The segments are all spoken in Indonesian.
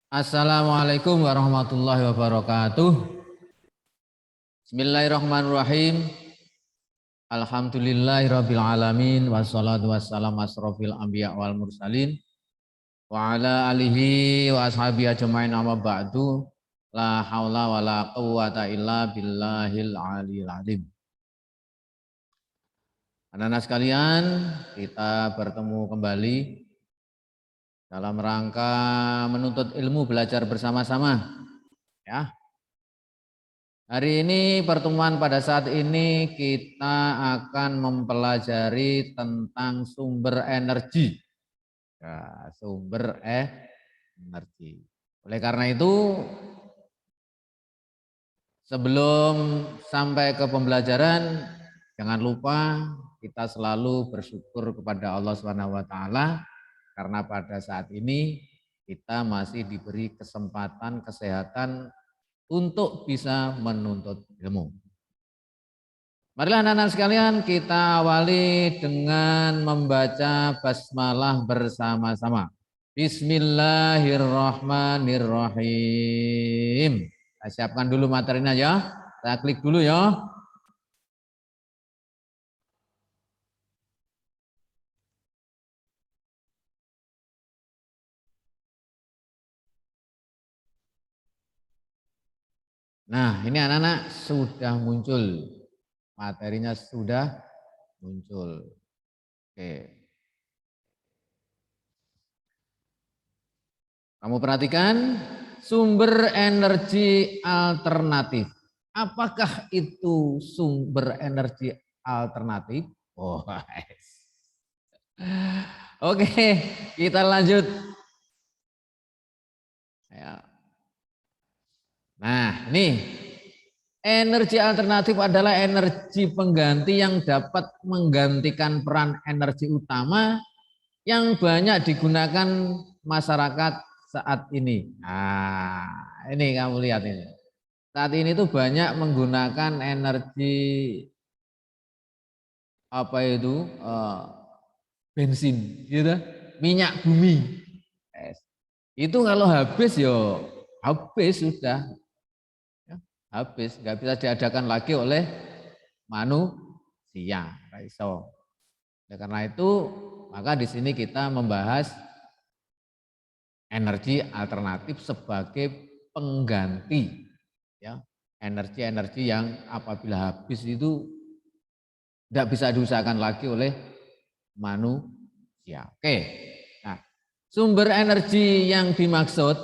Assalamualaikum warahmatullahi wabarakatuh. Bismillahirrahmanirrahim. Alhamdulillahirabbil alamin wassalatu wassalamu asrofil anbiya wal mursalin wa ala alihi wa ashabihi ajmain amma ba'du. La haula wala quwwata illa billahil aliyil azim. Anak-anak sekalian, kita bertemu kembali dalam rangka menuntut ilmu, belajar bersama-sama. Ya. Hari ini pertemuan pada saat ini kita akan mempelajari tentang sumber energi. Ya, sumber energi. Oleh karena itu, sebelum sampai ke pembelajaran, jangan lupa kita selalu bersyukur kepada Allah SWT karena pada saat ini kita masih diberi kesempatan kesehatan untuk bisa menuntut ilmu. Marilah anak-anak sekalian, kita awali dengan membaca basmalah bersama-sama. Bismillahirrahmanirrahim. Kita siapkan dulu materinya ya. Kita klik dulu ya. Nah, ini anak-anak sudah muncul. Materinya sudah muncul. Oke. Kamu perhatikan sumber energi alternatif. Apakah itu sumber energi alternatif? Oh, oke, kita lanjut. Ya. Nah, nih energi alternatif adalah energi pengganti yang dapat menggantikan peran energi utama yang banyak digunakan masyarakat saat ini. Nah, ini kamu lihat ini. Saat ini tuh banyak menggunakan energi apa itu bensin, gitu, minyak bumi. Itu kalau habis yo habis sudah. Habis, nggak bisa diadakan lagi oleh manusia. Karena itu, maka di sini kita membahas energi alternatif sebagai pengganti, ya, energi-energi yang apabila habis itu tidak bisa diusahakan lagi oleh manusia. Oke, nah sumber energi yang dimaksud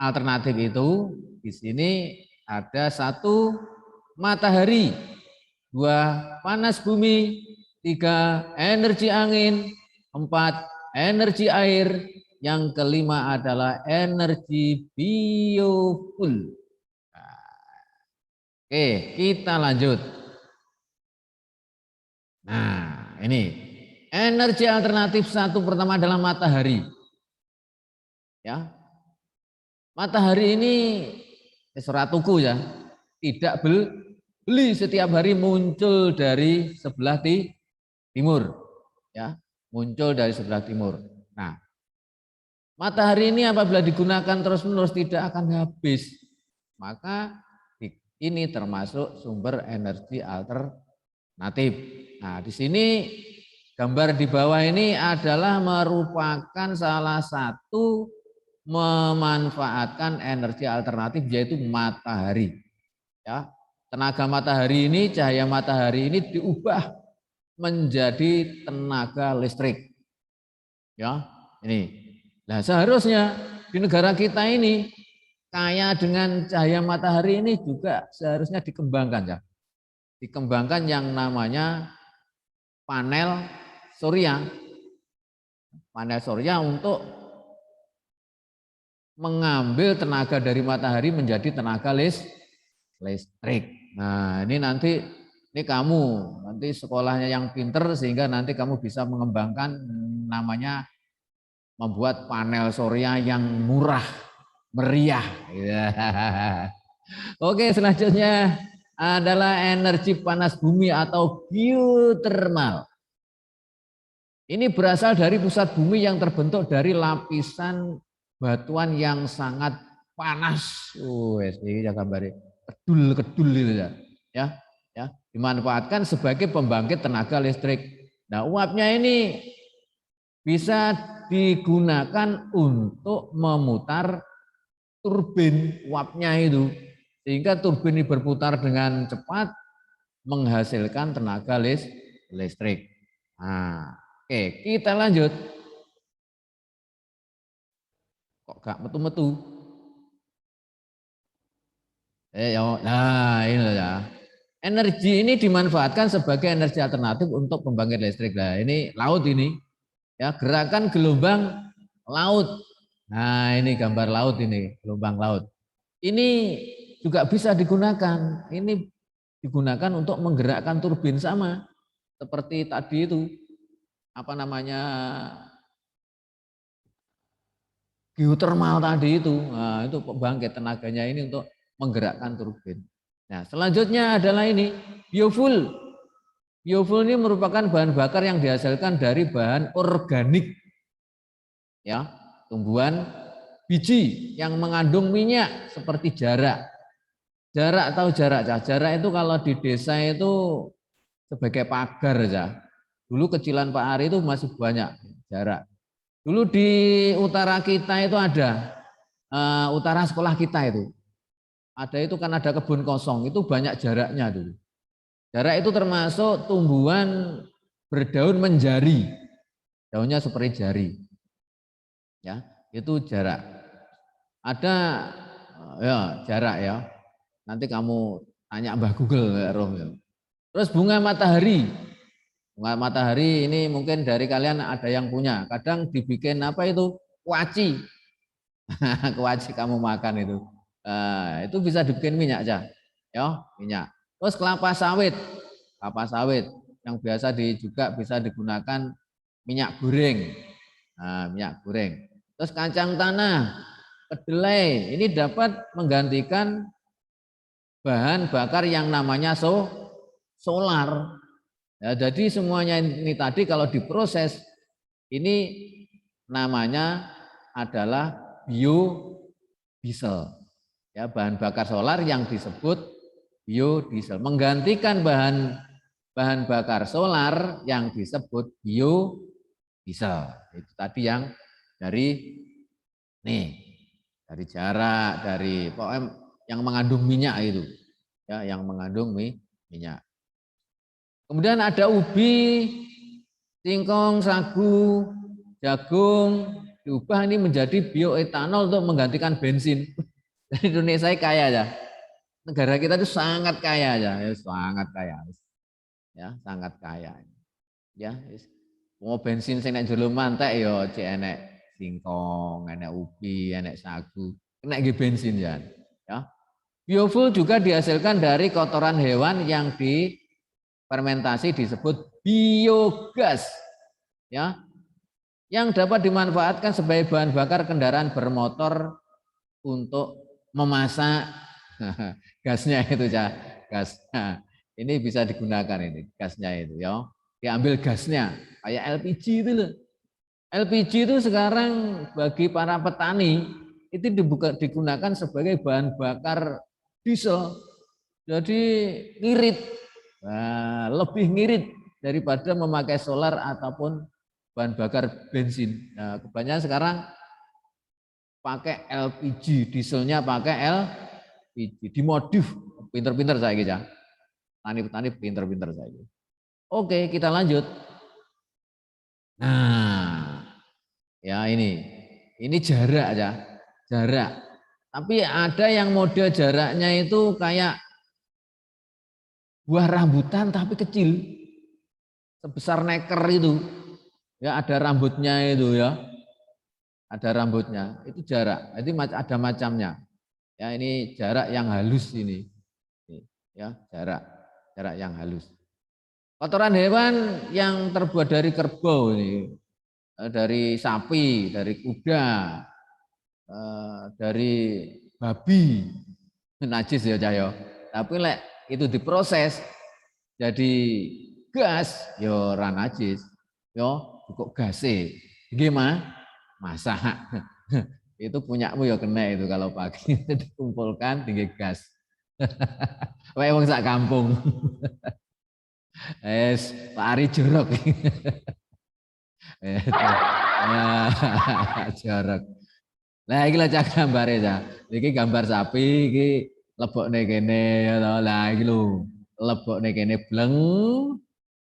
alternatif itu di sini ada 1 matahari, 2 panas bumi, 3 energi angin, 4 energi air, yang kelima adalah energi biofuel. Oke, kita lanjut. Nah, ini energi alternatif 1 pertama adalah matahari. Ya, matahari ini seratuku ya, tidak beli setiap hari muncul dari sebelah timur, ya, muncul dari sebelah timur. Nah, matahari ini apabila digunakan terus-menerus tidak akan habis, maka ini termasuk sumber energi alternatif. Nah, di sini gambar di bawah ini adalah merupakan salah satu memanfaatkan energi alternatif yaitu matahari. Ya, tenaga matahari ini, cahaya matahari ini diubah menjadi tenaga listrik. Ya, ini. Nah, seharusnya di negara kita ini kaya dengan cahaya matahari ini juga seharusnya dikembangkan ya. Dikembangkan yang namanya panel surya. Panel surya untuk mengambil tenaga dari matahari menjadi tenaga listrik. Nah, ini nanti kamu nanti sekolahnya yang pinter sehingga nanti kamu bisa mengembangkan namanya membuat panel surya yang murah, meriah. Oke, selanjutnya adalah energi panas bumi atau geotermal. Ini berasal dari pusat bumi yang terbentuk dari lapisan batuan yang sangat panas. Wes iki gambare kedul-kedul itu ya. Ya, ya, dimanfaatkan sebagai pembangkit tenaga listrik. Nah, uapnya ini bisa digunakan untuk memutar turbin uapnya itu. Sehingga turbin ini berputar dengan cepat menghasilkan tenaga listrik. Nah, oke, kita lanjut. Kok gak metu-metu? Nah ini ya. Energi ini dimanfaatkan sebagai energi alternatif untuk pembangkit listrik. Nah ini laut ini, ya gerakan gelombang laut. Nah ini gambar laut ini, gelombang laut. Ini juga bisa digunakan. Ini digunakan untuk menggerakkan turbin sama seperti tadi itu apa namanya geotermal tadi itu. Nah, itu pembangkit tenaganya ini untuk menggerakkan turbin. Nah, selanjutnya adalah ini biofuel. Biofuel ini merupakan bahan bakar yang dihasilkan dari bahan organik, ya, tumbuhan biji yang mengandung minyak seperti jarak. Jarak tahu jarak, jarak itu kalau di desa itu sebagai pagar ya. Dulu kecilan Pak Ari itu masih banyak jarak. Dulu di utara kita itu ada utara sekolah kita itu. Ada itu kan ada kebun kosong, itu banyak jaraknya dulu. Jarak itu termasuk tumbuhan berdaun menjari. Daunnya seperti jari. Ya, itu jarak. Ada ya jarak ya. Nanti kamu tanya Mbah Google ya, Rom ya. Terus bunga matahari. Bunga matahari ini mungkin dari kalian ada yang punya. Kadang dibikin apa itu? Kuaci. Kuaci kamu makan itu. Itu bisa dibikin minyak aja. Ya, minyak. Terus kelapa sawit. Kelapa sawit yang biasa juga bisa digunakan minyak goreng. Nah, minyak goreng. Terus kacang tanah, kedelai. Ini dapat menggantikan bahan bakar yang namanya solar. Ya, jadi semuanya ini tadi kalau diproses ini namanya adalah biodiesel. Ya, bahan bakar solar yang disebut biodiesel menggantikan bahan bakar solar yang disebut biodiesel. Itu tadi yang dari nih dari jarak dari pokoknya yang mengandung minyak itu ya yang mengandung minyak. Kemudian ada ubi, singkong, sagu, jagung diubah ini menjadi bioetanol untuk menggantikan bensin. Indonesia kaya ya. Negara kita itu sangat kaya ya, sangat kaya. Ya, sangat kaya. Ya, mau bensin sing nek jero mantek ya cek enek singkong, enek ubi, enek sagu, kena bensin ya. Ya. Biofuel juga dihasilkan dari kotoran hewan yang difermentasi disebut biogas. Ya. Yang dapat dimanfaatkan sebagai bahan bakar kendaraan bermotor untuk memasak gasnya itu ya, gas. Nah, ini bisa digunakan ini gasnya itu ya. Diambil gasnya kayak LPG itu loh. LPG itu sekarang bagi para petani itu digunakan sebagai bahan bakar diesel. Jadi ngirit, nah, lebih ngirit daripada memakai solar ataupun bahan bakar bensin. Nah, kebanyakan sekarang pakai LPG, dieselnya pakai LPG, dimodif, pinter-pinter saya gitu ya. Petani-petani pinter-pinter saya gitu. Oke, kita lanjut. Nah, ya ini jarak ya, jarak. Tapi ada yang mode jaraknya itu kayak buah rambutan tapi kecil, sebesar neker itu. Ya ada rambutnya itu ya, ada rambutnya. Itu jarak. Jadi ada macamnya. Ya ini jarak yang halus ini. Ya jarak yang halus. Kotoran hewan yang terbuat dari kerbau ini, dari sapi, dari kuda, dari babi, najis ya Cahyo. Tapi lek itu diproses jadi gas, yo ora najis, yo cukup gase. Gimana? Masak. Itu punyamu ya kena itu kalau pagi dikumpulkan tinggi gas. Wae wong sak kampung. Pak Ari jorok. Jorok. Nah, iki lho cah gambare cah. Iki gambar sapi iki lebokne kene ya to. Lah iki lho, lebokne kene bleng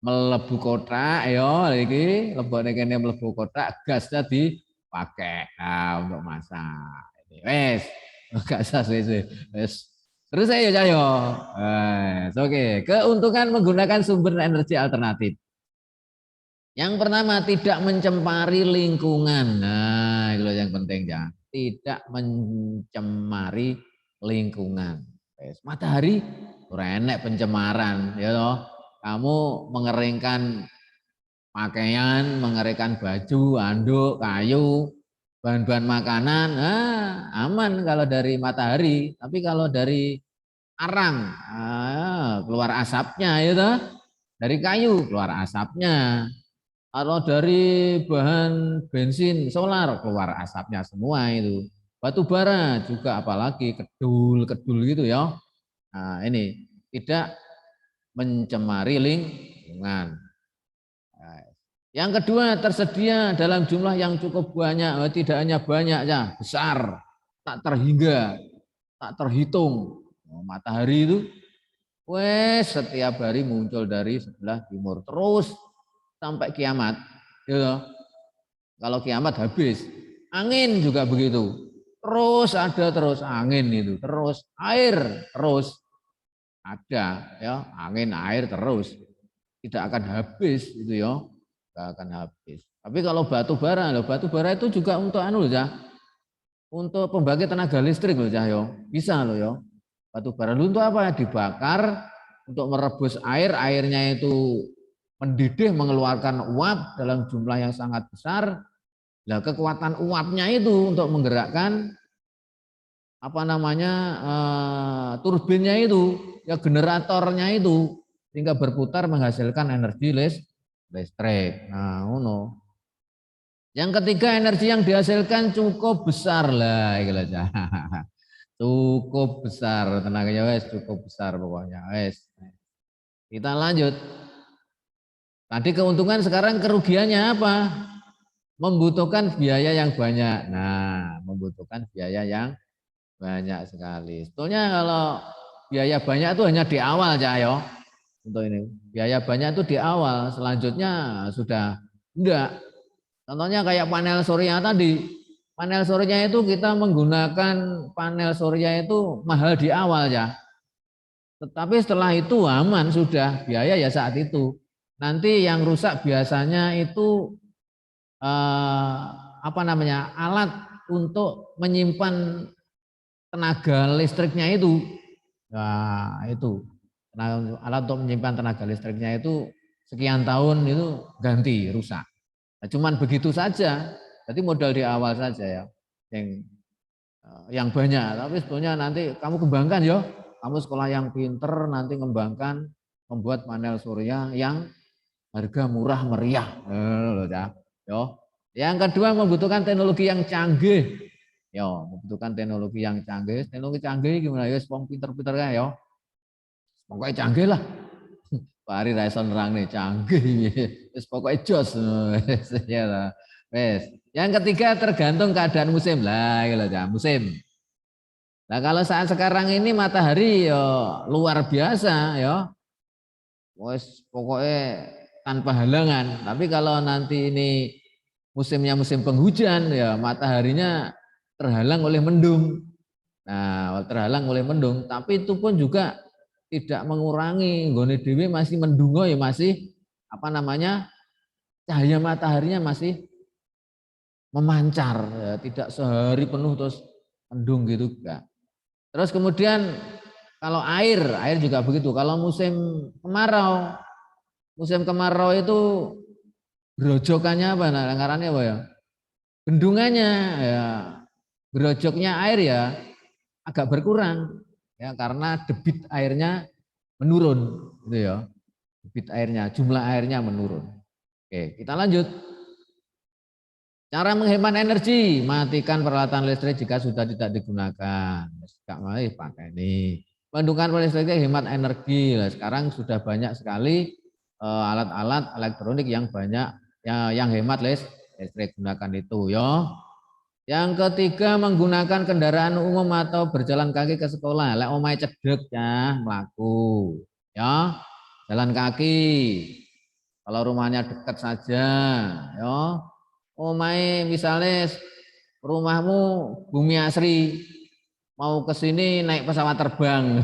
mlebu kotak ya iki lebokne kene mlebu kotak gasnya dipakai untuk masak. Wes, gak usah suwe-suwe. Wes. Terus saya ya yo. Oke. Keuntungan menggunakan sumber energi alternatif. Yang pertama tidak mencemari lingkungan. Nah, itu yang penting ya. Tidak mencemari lingkungan. Matahari ora enek pencemaran, ya toh. Kamu mengeringkan pakaian, mengeringkan baju, anduk, kayu, bahan-bahan makanan, aman kalau dari matahari. Tapi kalau dari arang, keluar asapnya, ya toh. Dari kayu keluar asapnya. Kalau dari bahan bensin solar keluar asapnya semua itu. Batu bara juga apalagi kedul gitu ya. Nah ini tidak mencemari lingkungan. Yang kedua tersedia dalam jumlah yang cukup banyak, tidak hanya banyak ya, besar, tak terhingga, tak terhitung. Matahari itu setiap hari muncul dari sebelah timur terus sampai kiamat. Ya, kalau kiamat habis. Angin juga begitu. Terus ada terus angin itu, terus air terus ada ya, angin air terus. Tidak akan habis itu ya. Tidak akan habis. Tapi kalau batu bara itu juga untuk anu ya. Untuk pembangkit tenaga listrik loh ya. Bisa loh ya. Batu bara untuk apa? Dibakar untuk merebus air, airnya itu mendidih mengeluarkan uap dalam jumlah yang sangat besar. Nah, kekuatan uapnya itu untuk menggerakkan turbinnya itu, ya generatornya itu sehingga berputar menghasilkan energi listrik. Nah, ngono. Yang ketiga energi yang dihasilkan cukup besar lah, cukup besar tenaganya cukup besar pokoknya Kita lanjut. Tadi keuntungan, sekarang kerugiannya apa? Membutuhkan biaya yang banyak. Nah, membutuhkan biaya yang banyak sekali. Sebetulnya kalau biaya banyak itu hanya di awal, Cahyo. Untuk ini, biaya banyak itu di awal. Selanjutnya sudah enggak. Contohnya kayak panel surya tadi. Panel surya itu kita menggunakan panel surya itu mahal di awal ya. Tetapi setelah itu aman sudah, biaya ya saat itu. Nanti yang rusak biasanya itu alat untuk menyimpan tenaga listriknya itu. Nah, itu. Alat untuk menyimpan tenaga listriknya itu sekian tahun itu ganti, rusak. Nah, cuman begitu saja. Jadi modal di awal saja ya. Yang banyak, tapi sebetulnya nanti kamu kembangkan ya. Kamu sekolah yang pinter nanti mengembangkan membuat panel surya yang harga murah meriah. Yo. Yang kedua membutuhkan teknologi yang canggih. Yo, membutuhkan teknologi yang canggih. Teknologi canggih gimana ya? Wong pinter-pinter kan ya. Pokoknya canggih lah. Pak Ari Raison nerang nih canggih. Wis pokoknya jos. Wes. Yang ketiga tergantung keadaan musim lah, musim. Nah kalau saat sekarang ini matahari yo luar biasa ya. Wes pokoknya tanpa halangan. Tapi kalau nanti ini musimnya musim penghujan ya mataharinya terhalang oleh mendung. Nah, terhalang oleh mendung, tapi itu pun juga tidak mengurangi nggone dhewe masih mendungo ya masih cahaya mataharinya masih memancar ya, tidak sehari penuh terus mendung gitu enggak. Terus kemudian kalau air juga begitu. Kalau musim kemarau itu gerojokannya apa? Nah, ngarannya apa ya? Bendungannya ya, gerojoknya air ya agak berkurang ya karena debit airnya menurun gitu ya. Debit airnya, jumlah airnya menurun. Oke, kita lanjut. Cara menghemat energi, matikan peralatan listrik jika sudah tidak digunakan. Enggak mau pakai ini. Menggunakan listriknya hemat energi. Nah, sekarang sudah banyak sekali alat-alat elektronik yang banyak yang hemat listrik, gunakan itu ya. Yang ketiga, menggunakan kendaraan umum atau berjalan kaki ke sekolah. Lek omahe cedek ya, melaku. Ya, jalan kaki. Kalau rumahnya dekat saja, ya. Omahe misalnya rumahmu Bumi Asri, mau ke sini naik pesawat terbang.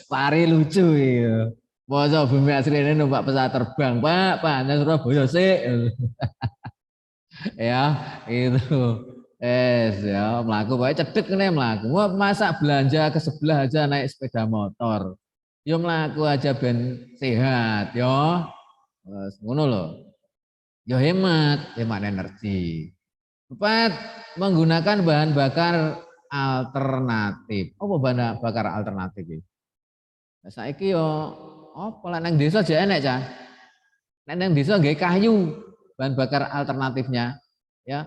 Lari lucu ya. Masa Bumi Asri ini numpak pesawat terbang, Pak, nang Surabaya sih. Ya, itu. Ya, melaku bae cedek nih melaku. Mau masa belanja ke sebelah aja naik sepeda motor. Yo melaku aja ben sehat, yo. Ngono loh. Yo hemat energi. Empat, menggunakan bahan bakar alternatif. Apa bahan bakar alternatif iki? Nah, saiki yo apa lek nang desa aja enek cah. Nek nang desa nggih kayu bahan bakar alternatifnya ya,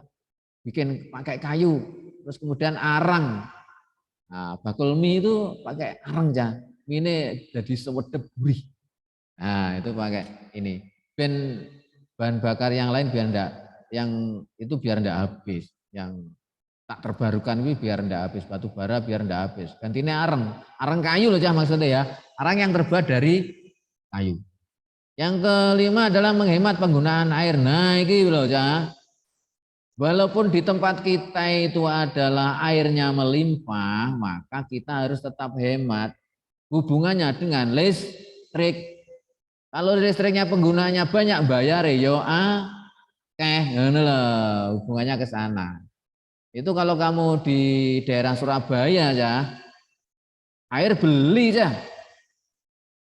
bikin pakai kayu. Terus kemudian arang. Nah, bakul mie itu pakai arang cah. Mie ini jadi sewedep gurih. Nah, itu pakai ini. Ben bahan bakar yang lain biar enggak yang itu biar enggak habis. Yang tak terbarukan ini biar enggak habis, batu bara biar enggak habis. Gantinya areng. Areng kayu loh cah maksudnya ya. Areng yang terbuat dari kayu. Yang kelima adalah menghemat penggunaan air. Nah, ini loh cah. Walaupun di tempat kita itu adalah airnya melimpah, maka kita harus tetap hemat. Hubungannya dengan listrik. Kalau listriknya penggunanya banyak bayar yo ngono loh, hubungannya ke sana. Itu kalau kamu di daerah Surabaya ya, air beli ya.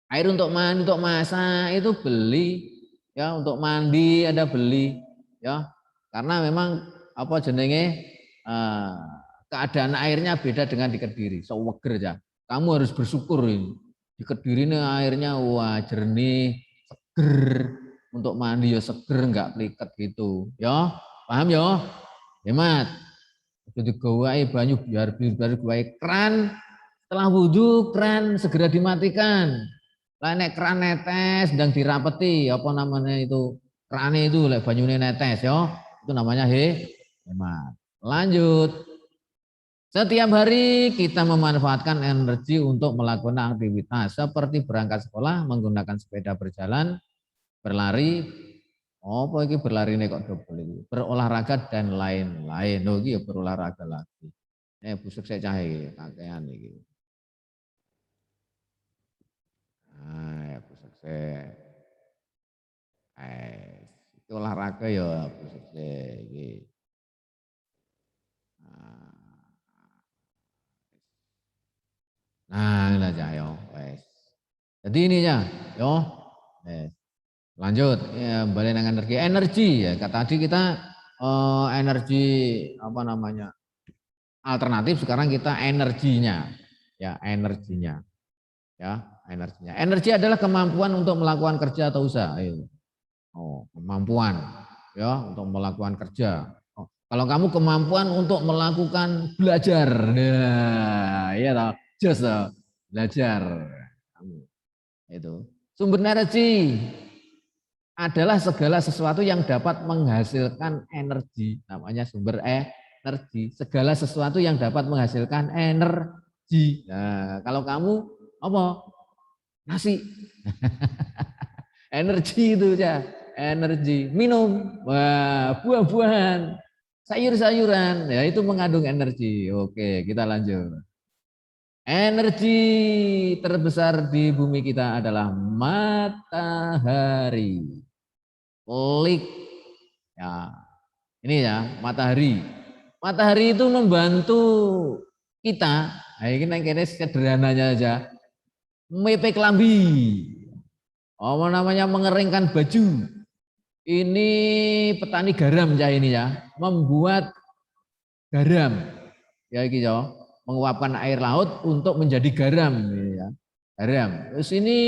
Air untuk mandi, untuk masak itu beli, ya untuk mandi ada beli, ya karena memang apa jenenge keadaan airnya beda dengan di Kediri, seweger ya. Kamu harus bersyukur ini. Di Kediri ini airnya wah jernih, seger, untuk mandi ya seger nggak peliket gitu, ya paham ya? Hemat. Jadi gawai banyu biar gawai keran, setelah wudhu keran segera dimatikan. Lah nek keran netes sedang dirapeti apa namanya itu kerane itu lek banyune netes yo itu namanya hemat. Lanjut. Setiap hari kita memanfaatkan energi untuk melakukan aktivitas seperti berangkat sekolah, menggunakan sepeda berjalan, berlari, apa iki berlari nih kok double iki, berolahraga dan lain-lain. Lho iki ya berolahraga lagi. Busuk saya cahe kakean iki. Nah, ya busuk saya. Itu olahraga ya busuk saya iki. Nah, ini aja yo, wes. Jadi ini ya, yo, wes. Lanjut, ya, balik dengan energi ya. Kata tadi kita energi apa namanya alternatif, sekarang kita energinya, ya energinya, ya energinya. Energi adalah kemampuan untuk melakukan kerja atau usaha. Ayo. Oh, kemampuan, ya untuk melakukan kerja. Oh, kalau kamu kemampuan untuk melakukan belajar, nah, iya toh, just belajar. Kamu itu sumber energi adalah segala sesuatu yang dapat menghasilkan energi, namanya sumber energi. Segala sesuatu yang dapat menghasilkan energi. Nah, kalau kamu apa? Nasi. Energi itu ya, energi. Minum, wah, buah-buahan, sayur-sayuran, ya itu mengandung energi. Oke, kita lanjut. Energi terbesar di bumi kita adalah matahari. Klik. Ya, ini ya, matahari. Matahari itu membantu kita. Nah, ini kayaknya sederhananya aja. Mepe kelambi. Apa namanya mengeringkan baju. Ini petani garam ya ini ya, membuat garam. Ya iki ya, menguapkan air laut untuk menjadi garam ya. Garam. Terus ini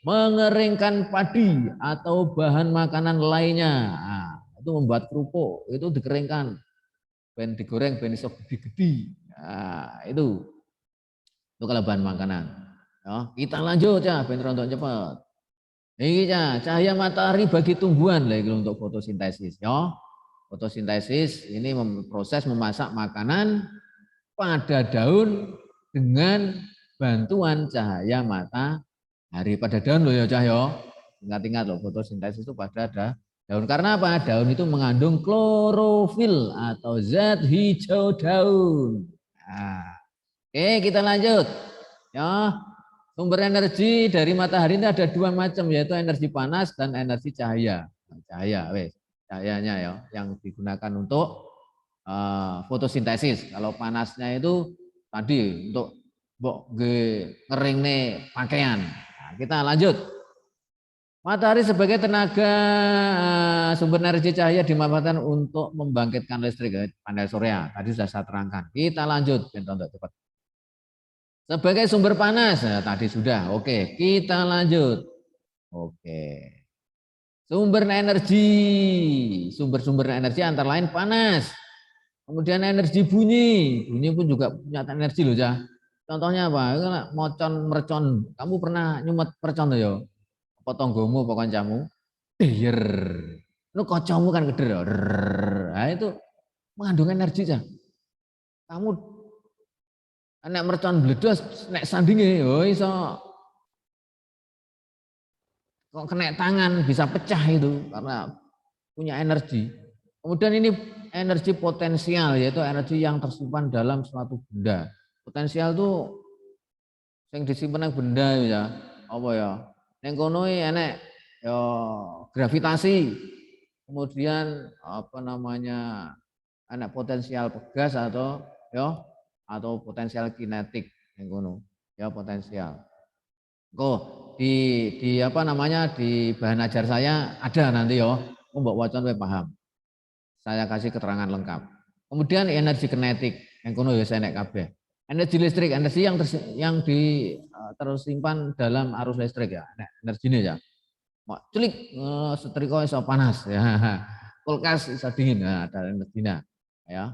mengeringkan padi atau bahan makanan lainnya. Nah, itu membuat kerupuk, itu dikeringkan, ben digoreng, ben iso gede-gede. Nah, itu kalau bahan makanan. Ya, kita lanjut ya, ben rontok cepat. Ini ya, cahaya matahari bagi tumbuhan lah untuk fotosintesis. Ya, fotosintesis ini proses memasak makanan pada daun dengan bantuan cahaya matahari. Pada daun loh ya cahaya. Ingat-ingat loh, fotosintesis itu pada daun. Karena apa? Daun itu mengandung klorofil atau zat hijau daun. Nah, oke, kita lanjut. Ya, sumber energi dari matahari ini ada dua macam, yaitu energi panas dan energi cahaya. Cahaya, wes, cahayanya ya, yang digunakan untuk fotosintesis. Kalau panasnya itu tadi untuk ngering nih pakaian. Nah, kita lanjut. Matahari sebagai tenaga sumber energi cahaya dimanfaatkan untuk membangkitkan listrik panel surya. Tadi sudah saya terangkan. Kita lanjut, untuk cepat. Sebagai sumber panas, nah, tadi sudah. Oke, kita lanjut. Oke. Sumber energi antara lain panas. Kemudian energi bunyi pun juga punya energi loh ya. Contohnya apa? Mocon mercon. Kamu pernah nyumet mercon tuh ya? Apa tonggomu apa kancamu? Deyer. Lu kocomu kan geder. Nah, itu mengandung energi ya. Kamu nek mercon bledos nek sandinge yo iso kok kena tangan bisa pecah itu karena punya energi. Kemudian ini energi potensial yaitu energi yang tersimpan dalam suatu benda. Potensial itu yang disimpan yang benda ya. Apa ya? Ning kono enek ya gravitasi. Kemudian apa namanya? Enek potensial gas atau ya atau potensial kinetik ning kono. Ya potensial. Kok di apa namanya di bahan ajar saya ada nanti yo. Mbok wacan we paham. Saya kasih keterangan lengkap. Kemudian energi kinetik yang kuno ya saya naik kabeh. Energi listrik, energi yang tersimpan dalam arus listrik ya. Nah, energinya ya. Mau culik setrika iso panas ya. Kulkas iso dingin. Nah, ada energinya ya.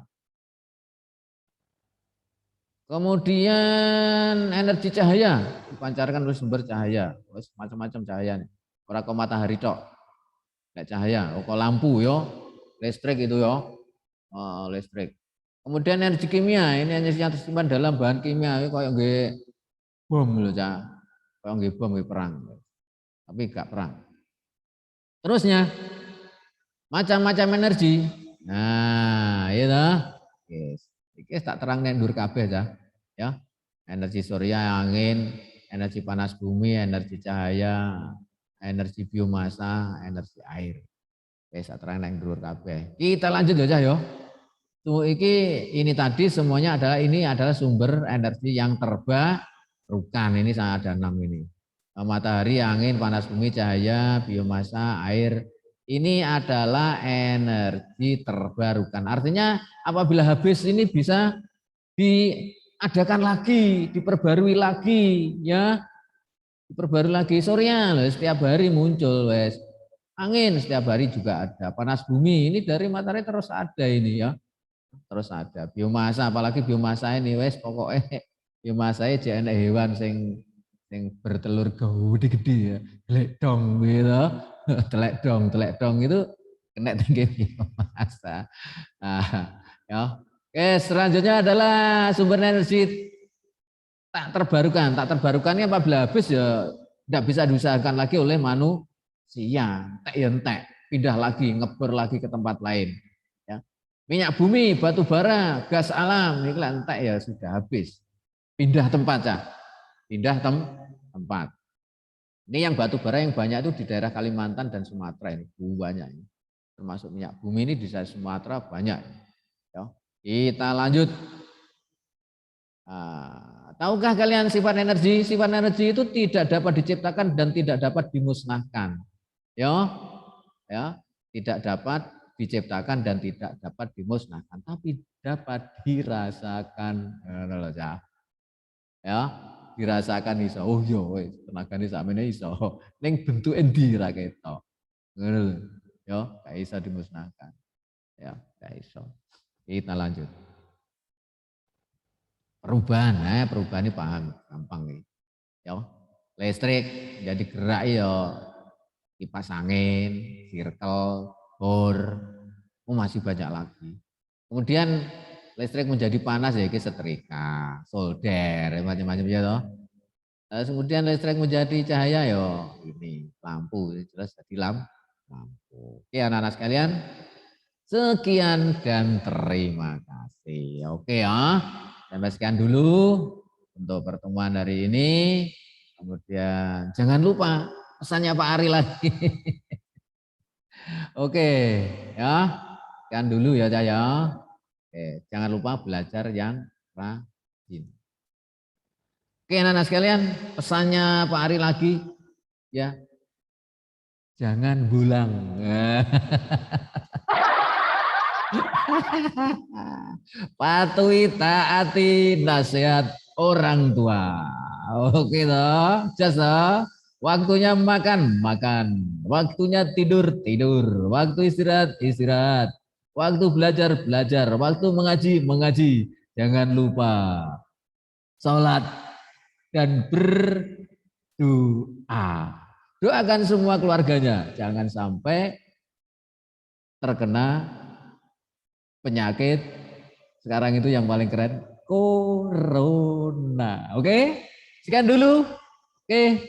Kemudian energi cahaya dipancarkan oleh sumber cahaya, macam-macam cahayanya. Ora kok matahari tok. Nek cahaya, kok lampu yo, listrik itu yo, listrik. Kemudian energi kimia, ini energi yang tersimpan dalam bahan kimia, kayak nggih bom lho cah, kayak nggih bom nggih perang, tapi gak perang. Terusnya macam-macam energi. Nah, itu. Yes. Iki tak terang nek ndur kabeh cah. Ya. Energi surya, angin, energi panas bumi, energi cahaya, energi biomasa, energi air. Wis tak terang nek ndur kabeh. Kita lanjut ya cah yo. Tuh ini tadi semuanya adalah sumber energi yang terbarukan. Ini saya ada 6 ini. Matahari, angin, panas bumi, cahaya, biomasa, air. Ini adalah energi terbarukan. Artinya apabila habis ini bisa diadakan lagi, diperbarui lagi, ya. Diperbarui lagi. Surya setiap hari muncul, wes. Angin setiap hari juga ada. Panas bumi ini dari matahari terus ada ini ya. Terus ada biomasa, apalagi biomasa ini wes pokoknya biomasa jadi enak hewan sing bertelur gede-gede ya, telek dong gitu, telek dong itu kena tinggi biomasa. Nah, ya. Oke, selanjutnya adalah sumber energi tak terbarukan. Tak terbarukannya apabila habis ya tidak bisa diusahakan lagi oleh manusia. Tak ya entek, pindah lagi, ngebor lagi ke tempat lain. Ya. Minyak bumi, batu bara, gas alam, ini entek ya sudah habis. Pindah tempat ya. Pindah tempat. Ini yang batu bara yang banyak itu di daerah Kalimantan dan Sumatera ini banyak ini. Termasuk minyak bumi ini di daerah Sumatera banyak. Ya. Kita lanjut. Tahukah kalian sifat energi? Sifat energi itu tidak dapat diciptakan dan tidak dapat dimusnahkan. Ya, tidak dapat diciptakan dan tidak dapat dimusnahkan, tapi dapat dirasakan. Ya, dirasakan iso. Oh iya wis tenagane sakmene iso. Ning bentuk endi ra ketok. Ngono lho. Yo, gak iso dimusnahkan. Ya, gak iso. Kita lanjut. Perubahan ini paham, gampang nih. Ya, listrik jadi gerak ya kipas angin, circle, bor, masih banyak lagi. Kemudian listrik menjadi panas ya setrika, solder, macam-macam ya toh. Kemudian listrik menjadi cahaya ya ini lampu, jelas jadi lampu. Oke anak-anak sekalian, sekian dan terima kasih. Oke ya, sampai sekian dulu untuk pertemuan hari ini. Kemudian jangan lupa pesannya Pak Ari lagi. Oke ya, sekian dulu ya Cah ya. Oke, jangan lupa belajar yang rajin. Oke anak-anak sekalian, pesannya Pak Ari lagi ya. Jangan bulang. Patuhi taati nasihat orang tua. Oke toh, jas toh. Waktunya makan, makan. Waktunya tidur, tidur. Waktu istirahat, istirahat. Waktu belajar, belajar. Waktu mengaji, mengaji. Jangan lupa sholat dan berdoa. Doakan semua keluarganya. Jangan sampai terkena penyakit sekarang itu yang paling keren corona. Oke, sekian dulu. Oke,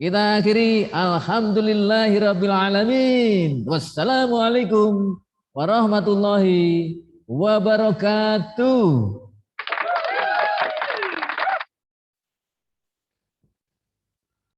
kita akhiri alhamdulillahirabbil alamin. Wassalamualaikum warahmatullahi wabarakatuh.